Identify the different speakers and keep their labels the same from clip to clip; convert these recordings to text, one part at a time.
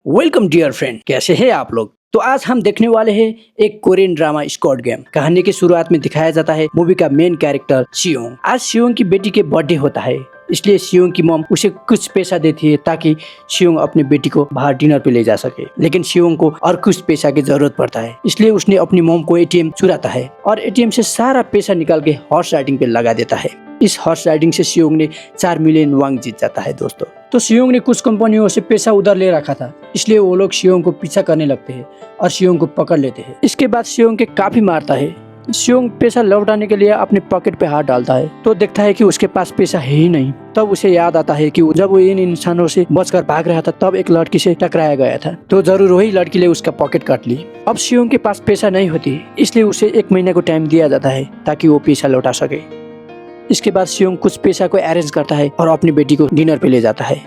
Speaker 1: Welcome dear friend, कैसे हैं आप लोग। तो आज हम देखने वाले हैं एक कोरियन ड्रामा स्क्वाड गेम। कहानी की शुरुआत में दिखाया जाता है मूवी का मेन कैरेक्टर शियोंग। आज शियोंग की बेटी के बर्थडे होता है, इसलिए शियोंग की मॉम उसे कुछ पैसा देती है ताकि शियोंग अपनी बेटी को बाहर डिनर पे ले जा सके। लेकिन शियोंग को और कुछ पैसा की जरूरत पड़ता है, इसलिए उसने अपनी मॉम को एटीएम चुराता है और एटीएम से सारा पैसा निकाल के हॉर्स राइडिंग पे लगा देता है। इस हॉर्स राइडिंग से शियोंग ने 4 मिलियन वांग जीत जाता है दोस्तों। तो शियोंग ने कुछ कंपनियों से पैसा उधार ले रखा था, इसलिए वो लोग शियोंग को पीछा करने लगते हैं और शियोंग को पकड़ लेते हैं। इसके बाद शियोंग के काफी मारता है। शियोंग पैसा लौटाने के लिए अपने पॉकेट पे हाथ डालता है तो देखता है कि उसके पास पैसा है ही नहीं। तब उसे याद आता है कि जब वो इन इंसानों से बचकर भाग रहा था तब एक लड़की से टकराया गया था, तो जरूर वही लड़की ने उसका पॉकेट काट ली। अब शियोंग के पास पैसा नहीं होती, इसलिए उसे 1 महीने को टाइम दिया जाता है ताकि वो पैसा लौटा सके। इसके बाद शियोंग कुछ पैसा को अरेंज करता है और अपनी बेटी को डिनर पे ले जाता है।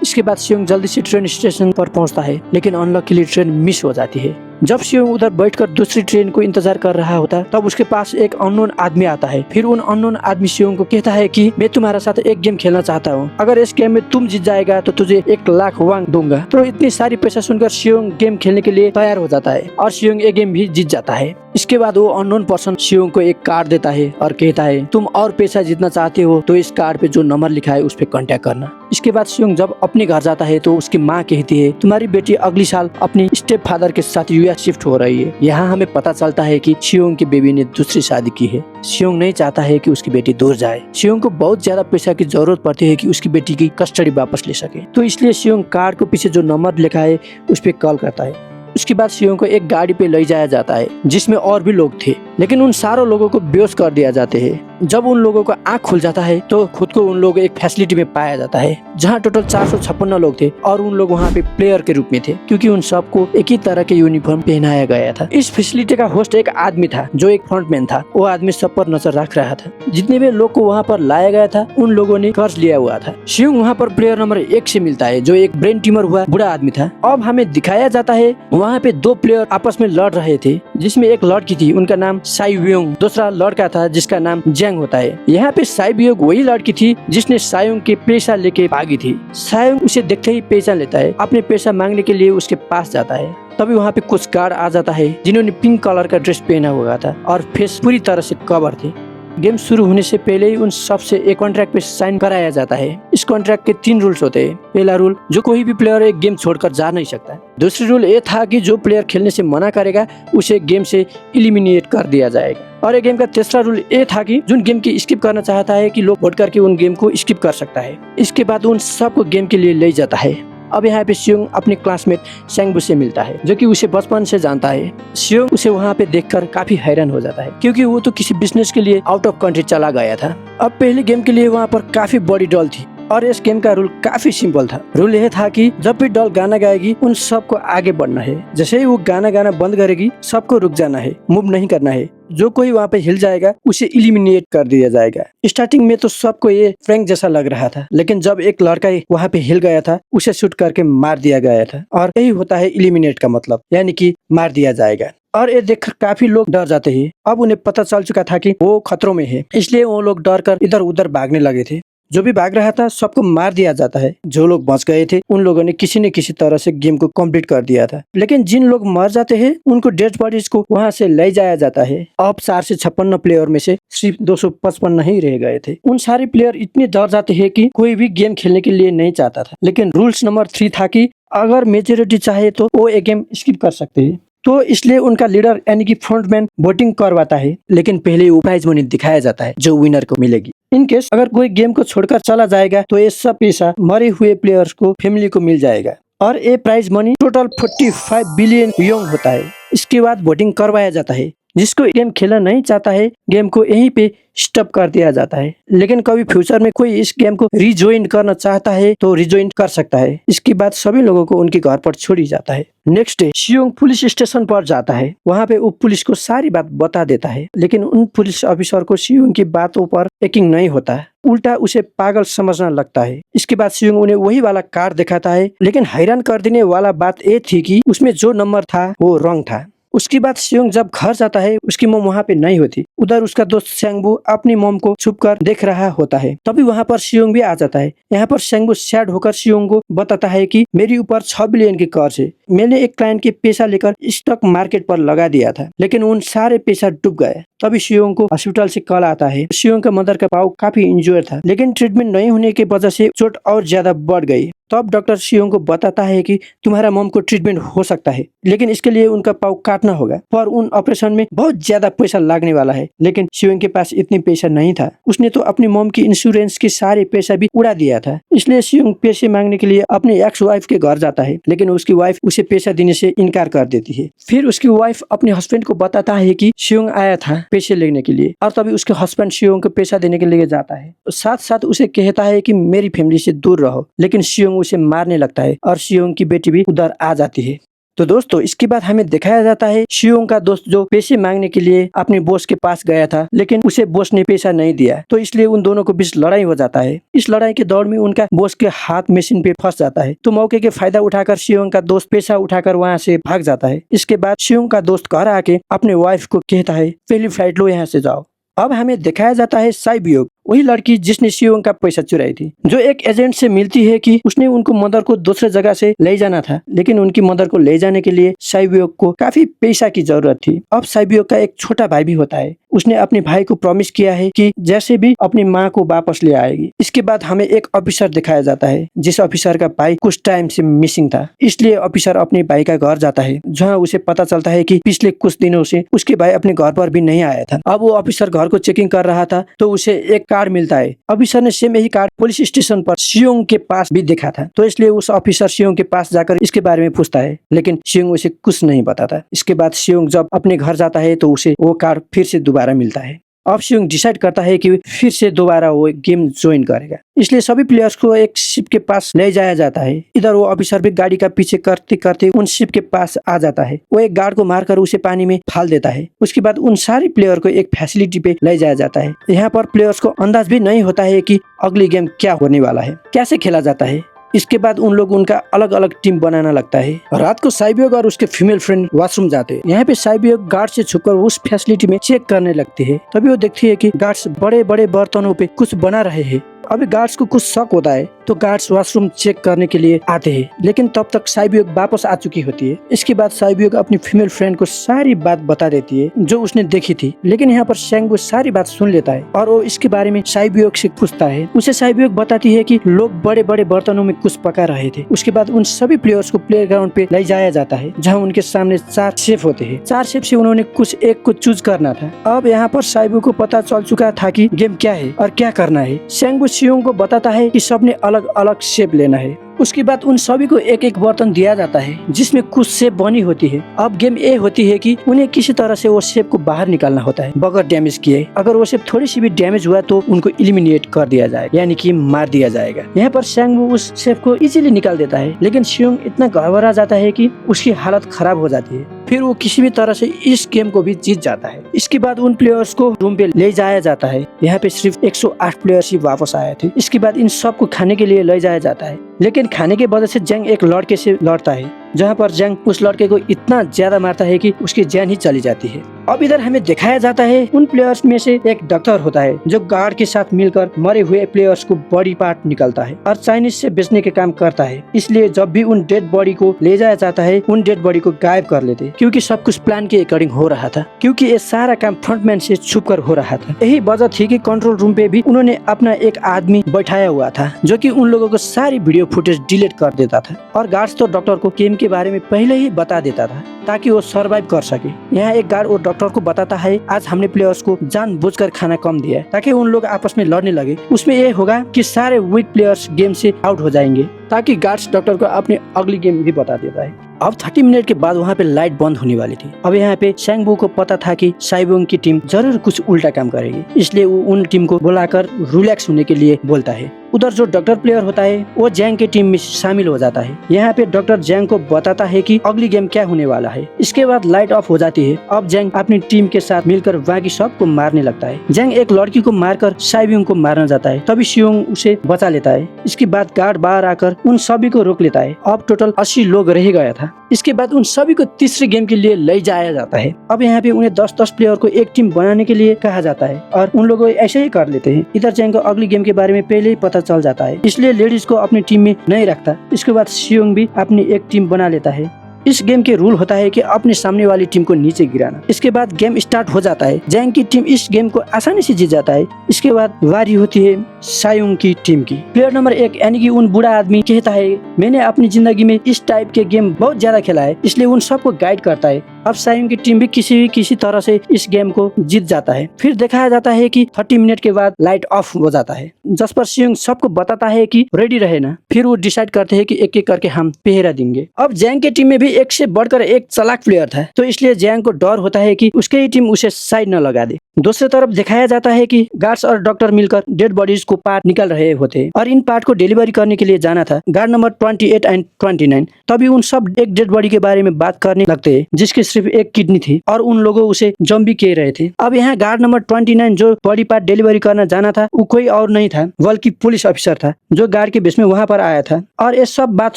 Speaker 1: इसके बाद शियोंग जल्दी से ट्रेन स्टेशन पर पहुंचता है, लेकिन अनलकीली ट्रेन मिस हो जाती है। जब शियोंग उधर बैठकर दूसरी ट्रेन को इंतजार कर रहा होता तब उसके पास एक अननोन आदमी आता है। फिर उन अननोन आदमी शियोंग को कहता है कि मैं तुम्हारे साथ एक गेम खेलना चाहता हूँ, अगर इस गेम में तुम जीत जाएगा तो तुझे 1 लाख वांग दूंगा। तो इतनी सारी पैसा सुनकर शियोंग गेम खेलने के लिए तैयार हो जाता है और शियोंग एक गेम भी जीत जाता है। इसके बाद वो अननोन पर्सन शियोंग को एक कार्ड देता है और कहता है तुम और पैसा जीतना चाहते हो तो इस कार्ड पे जो नंबर लिखा है उस पे कांटेक्ट करना। इसके बाद शियोंग जब अपने घर जाता है तो उसकी माँ कहती है तुम्हारी बेटी अगली साल अपनी स्टेप फादर के साथ यूएस शिफ्ट हो रही है। यहाँ हमें पता चलता है कि शियोंग की बेबी ने दूसरी शादी की है। शियोंग नहीं चाहता है कि उसकी बेटी दूर जाए। शियोंग को बहुत ज्यादा पैसा की जरूरत पड़ती है कि उसकी बेटी की कस्टडी वापस ले सके, तो इसलिए शियोंग कार्ड को पीछे जो नंबर लिखा है उस पे कॉल करता है। उसके बाद शियोंग को एक गाड़ी पे ले जाया जाता है जिसमें और भी लोग थे, लेकिन उन सारों लोगों को बेहोश कर दिया जाते हैं। जब उन लोगों का आँख खुल जाता है तो खुद को उन लोग एक फैसिलिटी में पाया जाता है जहाँ टोटल 456 लोग थे और उन लोग वहाँ पे प्लेयर के रूप में थे, क्योंकि उन सबको एक ही तरह के यूनिफॉर्म पहनाया गया था। इस फैसिलिटी का होस्ट एक आदमी था जो एक फ्रंटमैन था। वो आदमी सब पर नजर रख रहा था। जितने भी लोग को वहाँ पर लाया गया था उन लोगों ने कर्ज लिया हुआ था। शियोंग वहाँ पर प्लेयर नंबर 1 से मिलता है जो एक ब्रेन ट्यूमर हुआ बुरा आदमी था। अब हमें दिखाया जाता है वहाँ पे 2 प्लेयर आपस में लड़ रहे थे, जिसमें एक लड़की थी उनका नाम साइयोंग, दूसरा लड़का था जिसका नाम जैंग होता है। यहाँ पे साइयोंग वही लड़की थी जिसने सायोंग के पैसा लेके भागी थी। सायोंग उसे देखते ही पहचान लेता है, अपने पैसा मांगने के लिए उसके पास जाता है। तभी वहाँ पे कुछ गार्ड आ जाता है जिन्होंने पिंक कलर का ड्रेस पहना हुआ था और फेस पूरी तरह से कवर थे। गेम शुरू होने से पहले ही उन सब से एक कॉन्ट्रैक्ट पे साइन कराया जाता है। इस कॉन्ट्रैक्ट के 3 रूल्स होते हैं। पहला रूल, जो कोई भी प्लेयर एक गेम छोड़कर जा नहीं सकता। दूसरी रूल ये था कि जो प्लेयर खेलने से मना करेगा उसे गेम से इलिमिनेट कर दिया जाएगा। और एक गेम का तीसरा रूल ये था कि जो गेम की स्किप करना चाहता है कि लोग वोट करके उन गेम को स्किप कर सकता है। इसके बाद उन सबको गेम के लिए ले जाता है। अब यहाँ पे शियोंग अपने क्लासमेट सैंगबू से मिलता है जो कि उसे बचपन से जानता है। शियोंग उसे वहाँ पे देखकर काफी हैरान हो जाता है क्योंकि वो तो किसी बिजनेस के लिए आउट ऑफ कंट्री चला गया था। अब पहले गेम के लिए वहाँ पर काफी बड़ी डॉल थी और इस गेम का रूल काफी सिंपल था। रूल यह था कि जब भी डॉल गाना गाएगी उन सबको आगे बढ़ना है। जैसे ही वो गाना बंद करेगी सबको रुक जाना है, मूव नहीं करना है। जो कोई वहाँ पे हिल जाएगा उसे इलिमिनेट कर दिया जाएगा। स्टार्टिंग में तो सबको ये प्रैंक जैसा लग रहा था, लेकिन जब एक लड़का वहाँ पे हिल गया था उसे शूट करके मार दिया गया था और यही होता है इलिमिनेट का मतलब, यानी कि मार दिया जाएगा। और ये देखकर काफी लोग डर जाते हैं। अब उन्हें पता चल चुका था कि वो खतरों में है, इसलिए वो लोग डर कर इधर उधर भागने लगे थे। जो भी भाग रहा था सबको मार दिया जाता है। जो लोग बच गए थे उन लोगों ने किसी न किसी तरह से गेम को कंप्लीट कर दिया था, लेकिन जिन लोग मर जाते हैं उनको डेड बॉडीज को वहां से ले जाया जाता है। अब 456 प्लेयर में से सिर्फ 255 नहीं रह गए थे। उन सारे प्लेयर इतने डर जाते हैं कि कोई भी गेम खेलने के लिए नहीं चाहता था। लेकिन रूल्स नंबर 3 था कि अगर मेजोरिटी चाहे तो वो एक गेम स्किप कर सकते हैं, तो इसलिए उनका लीडर यानी कि फ्रंटमैन वोटिंग करवाता है। लेकिन पहले वो प्राइज मनी दिखाया जाता है जो विनर को मिलेगी। इन केस अगर कोई गेम को छोड़कर चला जाएगा तो ये सब पैसा मरे हुए प्लेयर्स को फैमिली को मिल जाएगा और ये प्राइज मनी टोटल 45 बिलियन योंग होता है। इसके बाद वोटिंग करवाया जाता है। जिसको गेम खेलना नहीं चाहता है गेम को यहीं पे स्टॉप कर दिया जाता है। लेकिन कभी फ्यूचर में कोई इस गेम को रिजॉइन करना चाहता है तो रिजॉइन कर सकता है। इसके बाद सभी लोगों को उनके घर पर छोड़ी जाता है। नेक्स्ट डे शियोंग पुलिस स्टेशन पर जाता है। वहाँ पे वो पुलिस को सारी बात बता देता है, लेकिन उन पुलिस ऑफिसर को शियोंग की बातों पर यकीन नहीं होता है, उल्टा उसे पागल समझना लगता है। इसके बाद शियोंग उन्हें वही वाला कार्ड दिखाता है, लेकिन हैरान कर देने वाला बात ये थी कि उसमें जो नंबर था वो रॉन्ग था। उसके बाद शियोंग जब घर जाता है उसकी मॉम वहाँ पे नहीं होती। उधर उसका दोस्त सेंगबू अपनी मॉम को छुपकर देख रहा होता है। तभी वहाँ पर शियोंग भी आ जाता है। यहाँ पर सेंगबू सैड होकर शियोंग को बताता है कि मेरे ऊपर 6 बिलियन की कर्ज है। मैंने एक क्लाइंट के पैसा लेकर स्टॉक मार्केट पर लगा दिया था, लेकिन उन सारे पैसा डूब गए। तभी शियोंग को हॉस्पिटल से कॉल आता है। शियोंग का मदर का पाँव काफी इंजर्ड था, लेकिन ट्रीटमेंट नहीं होने की वजह से चोट और ज्यादा बढ़ गई। तब डॉक्टर शियोंग को बताता है कि तुम्हारा मॉम को ट्रीटमेंट हो सकता है, लेकिन इसके लिए उनका पाँव काटना होगा, पर उन ऑपरेशन में बहुत ज्यादा पैसा लगने वाला है। लेकिन शियोंग के पास इतनी पैसा नहीं था। उसने तो अपनी मॉम की इंश्योरेंस के सारे पैसा भी उड़ा दिया था। इसलिए शियोंग पैसे मांगने के लिए अपने एक्स वाइफ के घर जाता है, लेकिन उसकी वाइफ उसे पैसा देने से इनकार कर देती है। फिर उसकी वाइफ अपने हस्बैंड को बताता है कि शियोंग आया था पैसे लेने के लिए, और तभी उसके हस्बैंड शियोंग को पैसा देने के लिए जाता है। साथ साथ उसे कहता है कि मेरी फैमिली से दूर रहो, लेकिन शियोंग उसे मारने लगता है और शियोंग की बेटी भी उधर आ जाती है। तो दोस्तों, इसके बाद हमें दिखाया जाता है शियोंग का दोस्त जो पैसे मांगने के लिए अपने बॉस के पास गया था, लेकिन उसे बॉस ने पैसा नहीं दिया, तो इसलिए उन दोनों को बीच लड़ाई हो जाता है। इस लड़ाई के दौर में उनका बॉस के हाथ मशीन पे फंस जाता है, तो मौके के फायदा उठाकर शियोंग का दोस्त पैसा उठाकर वहाँ से भाग जाता है। इसके बाद शियोंग का दोस्त घर आके अपने वाइफ को कहता है पहली फ्लाइट लो, यहाँ से जाओ। अब हमें दिखाया जाता है साइबियोक, वही लड़की जिसने शियोंग का पैसा चुराई थी, जो एक एजेंट से मिलती है कि उसने उनको मदर को दूसरे जगह से ले जाना था, लेकिन उनकी मदर को ले जाने के लिए साइबियोक को काफी पैसा की जरूरत थी। अब साइबियोक का एक छोटा भाई भी होता है। उसने अपने भाई को प्रॉमिस किया है कि जैसे भी अपनी माँ को वापस ले आएगी। इसके बाद हमें एक ऑफिसर दिखाया जाता है, जिस ऑफिसर का भाई कुछ टाइम से मिसिंग था। इसलिए ऑफिसर अपने भाई का घर जाता है, जहाँ उसे पता चलता है कि पिछले कुछ दिनों से उसके भाई अपने घर पर भी नहीं आया था। अब वो ऑफिसर घर को चेकिंग कर रहा था, तो उसे एक कार्ड मिलता है। ऑफिसर ने सेम यही कार्ड पुलिस स्टेशन पर शियोंग के पास भी देखा था, तो इसलिए उस ऑफिसर शियोंग के पास जाकर इसके बारे में पूछता है, लेकिन शियोंग उसे कुछ नहीं बताता। इसके बाद शियोंग जब अपने घर जाता है तो उसे वो कार्ड फिर से दोबारा मिलता है। अब शियोंग डिसाइड करता है कि फिर से दोबारा वो गेम ज्वाइन करेगा, इसलिए सभी प्लेयर्स को एक शिप के पास ले जाया जाता है। इधर वो ऑफिसर भी गाड़ी का पीछे करते करते उन शिप के पास आ जाता है। वो एक गार्ड को मारकर उसे पानी में फाल देता है। उसके बाद उन सारे प्लेयर को एक फैसिलिटी पे ले जाया जाता है। यहाँ पर प्लेयर्स को अंदाज भी नहीं होता है कि अगली गेम क्या होने वाला है, कैसे खेला जाता है। इसके बाद उन लोग उनका अलग अलग टीम बनाना लगता है। रात को साइबियोक और उसके फीमेल फ्रेंड वॉशरूम जाते हैं। यहाँ पे साइबियोक गार्ड से छुपकर उस फैसिलिटी में चेक करने लगते हैं। तभी वो देखती है कि गार्ड्स बड़े बड़े बर्तनों पे कुछ बना रहे हैं। अभी गार्ड्स को कुछ शक होता है, तो गार्ड्स वॉशरूम चेक करने के लिए आते हैं, लेकिन तब तक साइबियोक वापस आ चुकी होती है। इसके बाद साइबियोक अपनी फीमेल फ्रेंड को सारी बात बता देती है जो उसने देखी थी, लेकिन यहाँ पर सेंगबू सारी बात सुन लेता है और वो इसके बारे में साइबियोक से पूछता है। उसे साइबियोक बताती है कि लोग बड़े बड़े बर्तनों में कुछ पका रहे थे। उसके बाद उन सभी प्लेयर्स को प्ले ग्राउंड पे ले जाया जाता है, जहाँ उनके सामने 4 शेफ होते हैं। 4 शेफ से उन्होंने कुछ एक को चूज करना था। अब यहाँ पर साइबियोक को पता चल चुका था कि गेम क्या है और क्या करना है। सेंगबू शियोंग को बताता है कि सबने अलग अलग शेप लेना है। उसके बाद उन सभी को एक एक बर्तन दिया जाता है, जिसमें कुछ शेप बनी होती है। अब गेम ये होती है कि उन्हें किसी तरह से वो शेप को बाहर निकालना होता है बगैर डैमेज किए। अगर वो शेप थोड़ी सी भी डैमेज हुआ तो उनको एलिमिनेट कर दिया जाएगा, यानी कि मार दिया जाएगा। यहाँ पर सेंगबू उस शेप को इजीली निकाल देता है, लेकिन शियोंग इतना घबरा जाता है कि उसकी हालत खराब हो जाती है। फिर वो किसी भी तरह से इस गेम को भी जीत जाता है। इसके बाद उन प्लेयर्स को रूम पे ले जाया जाता है। यहाँ पे सिर्फ 108 प्लेयर्स ही वापस आए थे। इसके बाद इन सबको खाने के लिए ले जाया जाता है, लेकिन खाने के वजह से जंग एक लड़के से लड़ता है, जहाँ पर जंग उस लड़के को इतना ज्यादा मारता है कि उसकी जान ही चली जाती है। अब इधर हमें दिखाया जाता है उन प्लेयर्स में से एक डॉक्टर होता है, जो गार्ड के साथ मिलकर मरे हुए प्लेयर्स को बॉडी पार्ट निकालता है और चाइनीज से बेचने के काम करता है। इसलिए जब भी उन डेड बॉडी को ले जाया जाता है, उन डेड बॉडी को गायब कर लेते, क्योंकि सब कुछ प्लान के अकॉर्डिंग हो रहा था, क्योंकि ये सारा काम फ्रंटमैन से छुपकर हो रहा था। यही वजह थी कि कंट्रोल रूम पे भी उन्होंने अपना एक आदमी बैठाया हुआ था, जो कि उन लोगों को सारी वीडियो फुटेज डिलीट कर देता था। और गार्ड्स तो डॉक्टर को गेम के बारे में पहले ही बता देता था, ताकि वो सरवाइव कर सके। यहाँ एक गार्ड और डॉक्टर को बताता है, आज हमने प्लेयर्स को जानबूझकर खाना कम दिया है, ताकि उन लोग आपस में लड़ने लगे। उसमें ये होगा कि सारे वीक प्लेयर्स गेम से आउट हो जाएंगे, ताकि गार्ड्स डॉक्टर को अपनी अगली गेम भी बता देता है। अब 30 मिनट के बाद वहाँ पे लाइट बंद होने वाली थी। अब यहाँ पे सेंगबू को पता था कि साइबोंग की टीम जरूर कुछ उल्टा काम करेगी, इसलिए वो उन टीम को बुलाकर रिलैक्स होने के लिए बोलता है। उधर जो डॉक्टर प्लेयर होता है वो जैंग की टीम में शामिल हो जाता है। यहाँ पे डॉक्टर जैंग को बताता है कि अगली गेम क्या होने वाला है। इसके बाद लाइट ऑफ हो जाती है। अब जैंग अपनी टीम के साथ मिलकर बाकी सबको मारने लगता है। जैंग एक लड़की को मारकर साइबोंग को मारना जाता है, तभी शियोंग उसे बचा लेता है। इसके बाद गार्ड बाहर आकर उन सभी को रोक लेता है। अब टोटल 80 लोग रह गया था। इसके बाद उन सभी को तीसरे गेम के लिए ले जाया जाता है। अब यहाँ पे उन्हें 10-10 प्लेयर को एक टीम बनाने के लिए कहा जाता है और उन लोगों ऐसे ही कर लेते हैं। इधर चैंग को अगली गेम के बारे में पहले ही पता चल जाता है, इसलिए लेडीज को अपनी टीम में नहीं रखता। इसके बाद शियोंग भी अपनी एक टीम बना लेता है। इस गेम के रूल होता है कि अपने सामने वाली टीम को नीचे गिराना। इसके बाद गेम स्टार्ट हो जाता है। जैंग की टीम इस गेम को आसानी से जीत जाता है। इसके बाद बारी होती है सायुंग की टीम की। प्लेयर नंबर 1 यानी कि उन बूढ़ा आदमी कहता है, मैंने अपनी जिंदगी में इस टाइप के गेम बहुत ज्यादा खेला है, इसलिए उन सबको गाइड करता है। अब सायुंग की टीम भी किसी तरह से इस गेम को जीत जाता है। फिर दिखाया जाता है कि 30 मिनट के बाद लाइट ऑफ हो जाता है, जिस पर शियोंग सबको बताता है कि रेडी रहे ना। फिर वो डिसाइड करते हैं कि एक एक करके हम पहरा देंगे। अब जैंग की टीम में भी एक से बढ़कर एक चालाक प्लेयर था, तो इसलिए जैंग को डर होता है कि उसके ही टीम उसे साइड न लगा दे। दूसरी तरफ दिखाया जाता है कि गार्ड्स और डॉक्टर मिलकर डेड बॉडीज को पार्ट निकल रहे होते हैं और इन पार्ट को डिलीवरी करने के लिए जाना था गार्ड नंबर 28 और 29। तभी उन सब एक डेड बॉडी के बारे में बात करने लगते हैं जिसकी सिर्फ एक किडनी थी और उन लोगों उसे जॉम्बी कह रहे थे। अब यहाँ गार्ड नंबर 29 जो बॉडी पार्ट डिलीवरी करना जाना था वो कोई और नहीं था बल्कि पुलिस ऑफिसर था जो गार्ड के बेस में वहाँ पर आया था। और ये सब बात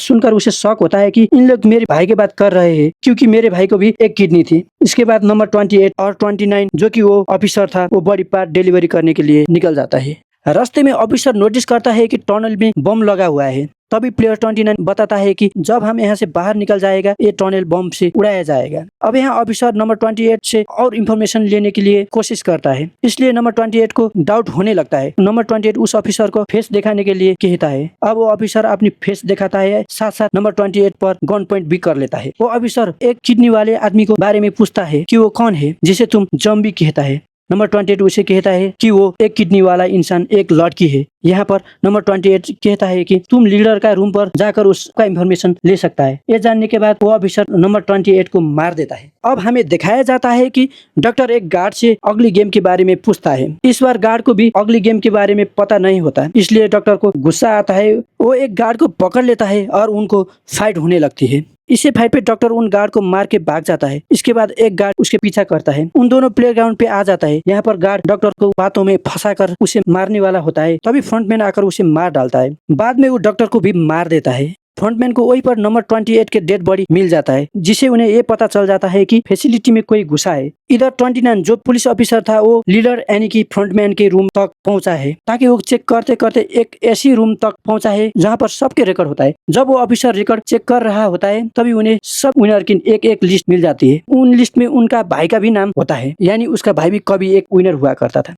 Speaker 1: सुनकर उसे शौक होता है कि इन लोग मेरे भाई की बात कर रहे हैं, क्योंकि मेरे भाई को भी एक किडनी थी। इसके बाद नंबर 28 और 29 जो कि वो ऑफिसर था, वो बॉडी पार्ट डिलीवरी करने के लिए निकल जाता है। रास्ते में ऑफिसर नोटिस करता है कि टनल में बम लगा हुआ है। तभी प्लेयर 29 बताता है कि जब हम यहाँ से बाहर निकल जाएगा ये टनल बम से उड़ाया जाएगा। अब यहाँ ऑफिसर नंबर 28 से और इन्फॉर्मेशन लेने के लिए कोशिश करता है, इसलिए नंबर 28 को डाउट होने लगता है। नंबर 28 उस ऑफिसर को फेस दिखाने के लिए कहता है। अब वो ऑफिसर अपनी फेस दिखाता है, साथ साथ नंबर 28 पर गन पॉइंट भी कर लेता है। वो ऑफिसर एक किडनी वाले आदमी को बारे में पूछता है कि वो कौन है जिसे तुम जॉम्बी कहता है। नंबर 28 उसे कहता है कि वो एक किडनी वाला इंसान एक लड़की है। यहाँ पर नंबर 28 कहता है कि तुम लीडर का रूम पर जाकर उसका इंफॉर्मेशन ले सकता है। ये जानने के बाद वो ऑफिसर नंबर 28 को मार देता है। अब हमें दिखाया जाता है कि डॉक्टर एक गार्ड से अगली गेम के बारे में पूछता है। इस बार गार्ड को भी अगली गेम के बारे में पता नहीं होता, इसलिए डॉक्टर को गुस्सा आता है। वो एक गार्ड को पकड़ लेता है और उनको फाइट होने लगती है। इसे फाइट पे डॉक्टर उन गार्ड को मार के भाग जाता है। इसके बाद एक गार्ड उसके पीछा करता है। उन दोनों प्ले ग्राउंड पे आ जाता है। यहाँ पर गार्ड डॉक्टर को बातों में फंसाकर उसे मारने वाला होता है, तभी फ्रंटमैन आकर उसे मार डालता है। बाद में वो डॉक्टर को भी मार देता है। फ्रंटमैन को वहीं पर नंबर 28 के डेड बॉडी मिल जाता है, जिसे उन्हें ये पता चल जाता है कि फैसिलिटी में कोई घुसा है। इधर 29 जो पुलिस ऑफिसर था वो लीडर यानी कि फ्रंटमैन के रूम तक पहुंचा है, ताकि वो चेक करते करते एक ऐसी रूम तक पहुंचा है जहां पर सबके रिकॉर्ड होता है। जब वो ऑफिसर रिकॉर्ड चेक कर रहा होता है तभी उन्हें सब विनर की एक एक लिस्ट मिल जाती है। उन लिस्ट में उनका भाई का भी नाम होता है, यानी उसका भाई भी कभी एक विनर हुआ करता था।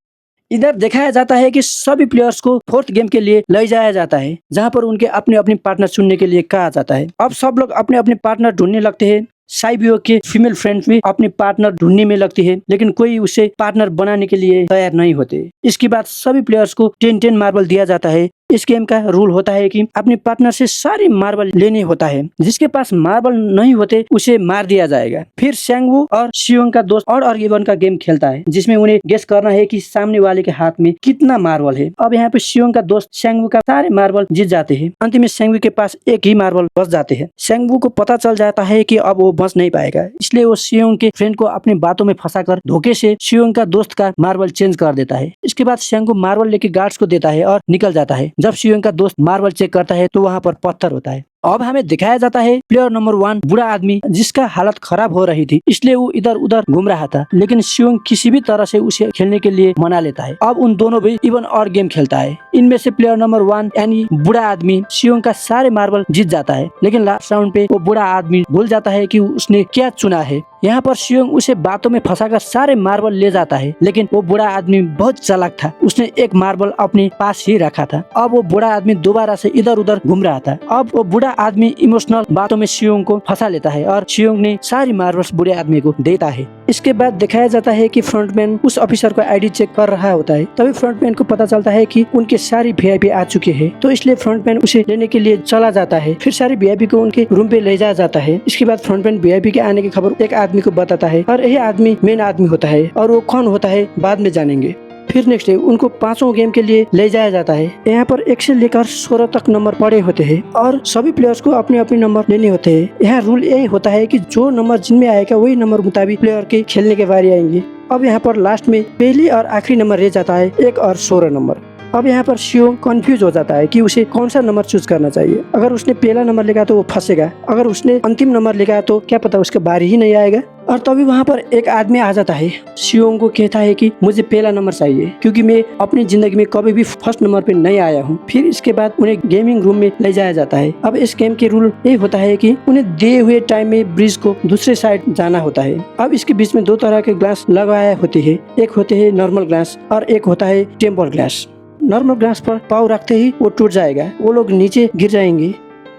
Speaker 1: इधर दिखाया जाता है कि सभी प्लेयर्स को 4th गेम के लिए ले जाया जाता है, जहां पर उनके अपने अपने पार्टनर चुनने के लिए कहा जाता है। अब सब लोग अपने अपने पार्टनर ढूंढने लगते हैं। साइबियो के फीमेल फ्रेंड्स भी अपने पार्टनर ढूंढने में लगती है, लेकिन कोई उसे पार्टनर बनाने के लिए तैयार नहीं होते। इसके बाद सभी प्लेयर्स को 10-10 मार्बल दिया जाता है। इस गेम का रूल होता है कि अपने पार्टनर से सारे मार्बल लेने होता है। जिसके पास मार्बल नहीं होते उसे मार दिया जाएगा। फिर सेंगवू और शियोंग का दोस्त और इवन का गेम खेलता है, जिसमें उन्हें गेस करना है कि सामने वाले के हाथ में कितना मार्बल है। अब यहाँ पे शियोंग का दोस्त सेंगवू का सारे मार्बल जीत जाते हैं। अंतिम में सेंगवू के पास एक ही मार्बल बच जाते हैं। सेंगवू को पता चल जाता है कि अब वो बच नहीं पाएगा, इसलिए वो शियोंग के फ्रेंड को अपनी बातों में फंसाकर धोखे से शियोंग का दोस्त का मार्बल चेंज कर देता है। इसके बाद सेंगवू मार्बल लेके गार्ड्स को देता है और निकल जाता है। जब शियोंग का दोस्त मार्बल चेक करता है तो वहाँ पर पत्थर होता है। अब हमें दिखाया जाता है प्लेयर नंबर 1 बूढ़ा आदमी, जिसका हालत खराब हो रही थी, इसलिए वो इधर उधर घूम रहा था, लेकिन शियोंग किसी भी तरह से उसे खेलने के लिए मना लेता है। अब उन दोनों भी इवन और गेम खेलता है। इनमें से प्लेयर नंबर 1 यानी बूढ़ा आदमी शियोंग का सारे मार्बल जीत जाता है, लेकिन लास्ट राउंड पे वो बूढ़ा आदमी भूल जाता है कि उसने क्या चुना है। यहाँ पर शियोंग उसे बातों में फंसाकर सारे मार्बल ले जाता है, लेकिन वो बूढ़ा आदमी बहुत चालाक था, उसने एक मार्बल अपने पास ही रखा था। अब वो बूढ़ा आदमी दोबारा से इधर उधर घूम रहा था। अब वो बूढ़ा आदमी इमोशनल बातों में शियोंग को फंसा लेता है और शियोंग ने सारी मार्बल्स बूढ़े आदमी को देता है। इसके बाद दिखाया जाता है कि फ्रंटमैन उस ऑफिसर का आईडी चेक कर रहा होता है। तभी फ्रंटमैन को पता चलता है कि उनके सारी वीआईपी आ चुके हैं, तो इसलिए फ्रंटमैन उसे लेने के लिए चला जाता है। फिर सारी वीआईपी को उनके रूम पे ले जाया जाता है। इसके बाद फ्रंटमैन वीआईपी के आने की खबर एक आदमी को बताता है और यही आदमी मेन आदमी होता है, और वो कौन होता है बाद में जानेंगे। फिर नेक्स्ट डे उनको 5वां गेम के लिए ले जाया जाता है। यहाँ पर 1 से लेकर 16 तक नंबर पड़े होते हैं और सभी प्लेयर्स को अपने अपने नंबर लेने होते हैं। यहाँ रूल यही होता है कि जो नंबर जिनमें आएगा वही नंबर मुताबिक प्लेयर के खेलने के बारी आएंगे। अब यहाँ पर लास्ट में पहली और आखिरी नंबर रह जाता है 1 और 16 नंबर। अब यहाँ पर शियोंग कंफ्यूज हो जाता है कि उसे कौन सा नंबर चूज करना चाहिए। अगर उसने पहला नंबर लिखा तो वो फंसेगा, अगर उसने अंतिम नंबर लिखा तो क्या पता उसका बारी ही नहीं आएगा। और तभी वहाँ पर एक आदमी आ जाता है, शियोंग को कहता है कि मुझे पहला नंबर चाहिए क्योंकि मैं अपनी जिंदगी में कभी भी फर्स्ट नंबर पे नहीं आया हूँ। फिर इसके बाद उन्हें गेमिंग रूम में ले जाया जाता है। अब इस गेम के रूल ये होता है कि उन्हें दिए हुए टाइम में ब्रिज को दूसरे साइड जाना होता है। अब इसके बीच में दो तरह के ग्लास लगाए होते हैं, एक होते हैं नॉर्मल ग्लास और एक होता है टेम्पर ग्लास। नॉर्मल ग्लास पर पाँव रखते ही वो टूट जाएगा, वो लोग नीचे गिर जाएंगे।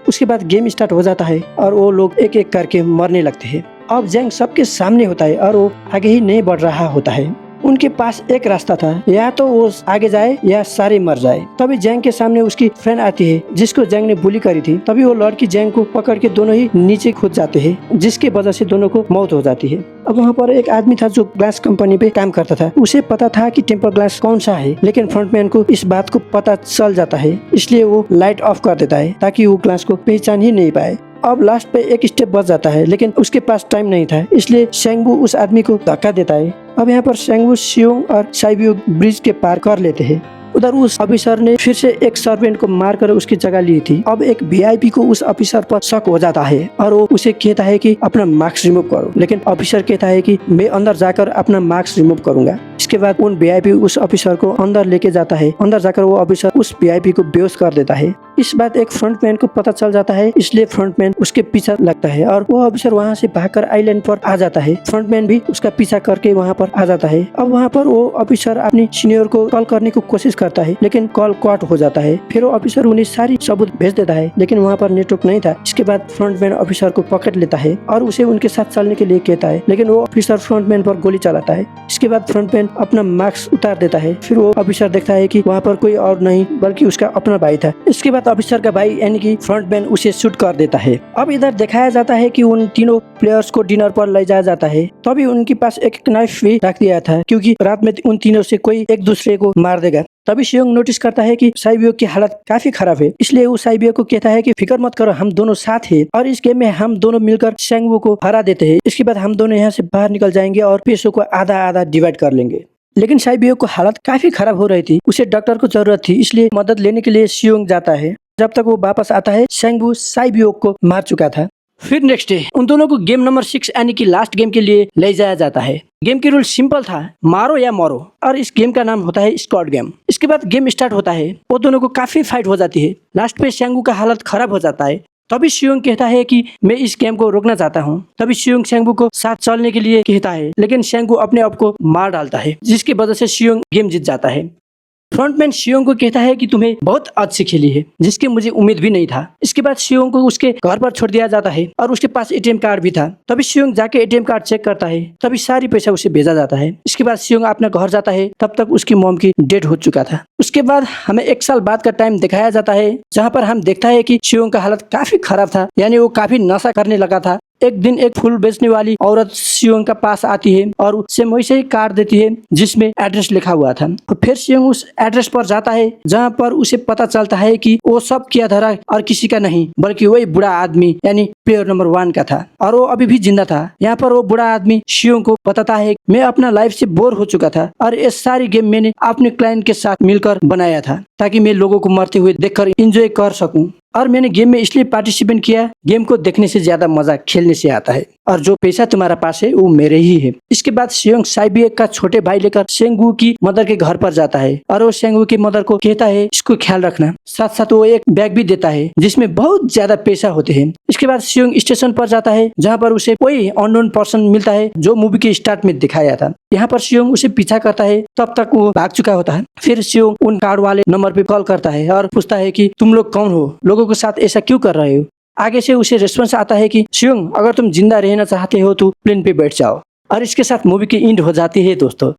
Speaker 1: उसके बाद गेम स्टार्ट हो जाता है और वो लोग एक एक करके मरने लगते हैं। अब जंग सबके सामने होता है और वो आगे ही नहीं बढ़ रहा होता है। उनके पास एक रास्ता था, या तो वो आगे जाए या सारे मर जाए। तभी जंग के सामने उसकी फ्रेंड आती है जिसको जंग ने बुली करी थी। तभी वो लड़की जंग को पकड़ के दोनों ही नीचे कूद जाते हैं, जिसकी वजह से दोनों को मौत हो जाती है। अब वहाँ पर एक आदमी था जो ग्लास कंपनी पे काम करता था। उसे पता था कि टेम्पर ग्लास कौन सा है, लेकिन फ्रंटमैन को इस बात को पता चल जाता है, इसलिए वो लाइट ऑफ कर देता है ताकि वो ग्लास को पहचान ही नहीं पाए। अब लास्ट पे एक स्टेप बच जाता है, लेकिन उसके पास टाइम नहीं था, इसलिए शेंगबू उस आदमी को धक्का देता है। अब यहाँ पर शेंगबू शियोंग और साइबियो ब्रिज के पार कर लेते हैं। उधर उस ऑफिसर ने फिर से एक सर्वेंट को मारकर उसकी जगह ली थी। अब एक वीआईपी को उस ऑफिसर पर शक हो जाता है और वो उसे कहता है कि अपना मास्क रिमूव करो, लेकिन ऑफिसर कहता है कि मैं अंदर जाकर अपना मास्क रिमूव करूंगा। इसके बाद उन वीआईपी उस ऑफिसर को अंदर लेके जाता है। अंदर जाकर वो ऑफिसर उस वीआईपी को बेहोश कर देता है। इस बात एक फ्रंटमैन को पता चल जाता है, इसलिए फ्रंटमैन उसके पीछे लगता है और वो ऑफिसर वहाँ से भागकर आइलैंड पर आ जाता है। फ्रंटमैन भी उसका पीछा करके वहाँ पर आ जाता है। अब वहाँ पर वो ऑफिसर अपनी सीनियर को कॉल करने की कोशिश करता है, लेकिन कॉल कट हो जाता है। फिर वो ऑफिसर उन्हें सारी सबूत भेज देता है, लेकिन वहाँ पर नेटवर्क नहीं था। इसके बाद फ्रंटमैन ऑफिसर को पकड़ लेता है और उसे उनके साथ चलने के लिए कहता है, लेकिन वो ऑफिसर फ्रंटमैन पर गोली चलाता है। इसके बाद फ्रंटमैन अपना मास्क उतार देता है। फिर वो ऑफिसर देखता है कि वहाँ पर कोई और नहीं बल्कि उसका अपना भाई था। इसके बाद ऑफिसर का भाई यानी कि फ्रंटमैन उसे शूट कर देता है। अब इधर दिखाया जाता है कि उन तीनों प्लेयर्स को डिनर पर ले जाया जाता है। तभी उनके पास एक नाइफ भी रख दिया था, क्योंकि रात में उन तीनों से कोई एक दूसरे को मार देगा। तभी शियोंग नोटिस करता है कि साइबियो की हालत काफी खराब है, इसलिए वो साइबियो को कहता है कि फिक्र मत करो, हम दोनों साथ हैं और इस गेम में हम दोनों मिलकर शेंगवू को हरा देते हैं। इसके बाद हम दोनों यहाँ से बाहर निकल जाएंगे और पैसों को आधा आधा डिवाइड कर लेंगे। लेकिन साइबियो को हालत काफी खराब हो रही थी, उसे डॉक्टर को जरूरत थी, इसलिए मदद लेने के लिए शियोंग जाता है। जब तक वो वापस आता है, शेंगवू साइबियो को मार चुका था। फिर नेक्स्ट डे उन दोनों को गेम नंबर 6 यानी कि लास्ट गेम के लिए ले जाया जाता है। गेम की रूल सिंपल था, मारो या मरो, और इस गेम का नाम होता है स्क्वाड गेम। इसके बाद गेम स्टार्ट होता है, वो दोनों को काफी फाइट हो जाती है। लास्ट पे शेंगवू का हालत खराब हो जाता है। तभी शियोंग कहता है कि मैं इस गेम को रोकना चाहता हूँ। तभी शियोंग शेंगवू को साथ चलने के लिए कहता है, लेकिन शेंगवू अपने आप को मार डालता है, जिसकी वजह से शियोंग गेम जीत जाता है। फ्रंटमैन शियोंग को कहता है कि तुम्हें बहुत अच्छी खेली है, जिसकी मुझे उम्मीद भी नहीं था। इसके बाद शियोंग को उसके घर पर छोड़ दिया जाता है और उसके पास एटीएम कार्ड भी था। तभी शियोंग जाके एटीएम कार्ड चेक करता है, तभी सारी पैसा उसे भेजा जाता है। इसके बाद शियोंग अपने घर जाता है, तब तक उसकी मॉम की डेथ हो चुका था। उसके बाद हमें 1 साल बाद का टाइम दिखाया जाता है, जहाँ पर हम देखता है कि शियोंग का हालत काफी खराब था, यानी वो काफी नशा करने लगा था। एक दिन एक फूल बेचने वाली औरत शियोंग का पास आती है और उसे वैसे ही कार्ड देती है जिसमें एड्रेस लिखा हुआ था। तो फिर शियोंग उस एड्रेस पर जाता है, जहाँ पर उसे पता चलता है कि वो सब किया धरा और किसी का नहीं, बल्कि वही बुढ़ा आदमी यानी प्लेयर नंबर 1 का था, और वो अभी भी जिंदा था। यहाँ पर वो बुढ़ा आदमी शियोंग को बताता है, मैं अपना लाइफ से बोर हो चुका था और ये सारी गेम मैंने अपने क्लाइंट के साथ मिलकर बनाया था, ताकि मैं लोगों को मरते हुए देखकर एंजॉय कर सकूं। और मैंने गेम में इसलिए पार्टिसिपेट किया, गेम को देखने से ज्यादा मजा खेलने से आता है, और जो पैसा तुम्हारा पास है वो मेरे ही है। इसके बाद शियोंग साइबियो का छोटे भाई लेकर शेंगवू की मदर के घर पर जाता है और वो शेंगवू की मदर को कहता है इसको ख्याल रखना। साथ साथ वो एक बैग भी देता है जिसमें बहुत ज्यादा पैसा होते हैं। इसके बाद शियोंग स्टेशन पर जाता है, जहाँ पर उसे कोई अननोन पर्सन मिलता है जो मूवी के स्टार्ट में दिखाया था। यहाँ पर शियोंग उसे पीछा करता है, तब तक वो भाग चुका होता है। फिर शियोंग उन कार्ड वाले नंबर पे कॉल करता है और पूछता है कि तुम लोग कौन हो, लोगों के साथ ऐसा क्यों कर रहे हो। आगे से उसे रिस्पॉन्स आता है कि शियोंग, अगर तुम जिंदा रहना चाहते हो तो प्लेन पे बैठ जाओ। और इसके साथ मूवी की एंड हो जाती है दोस्तों।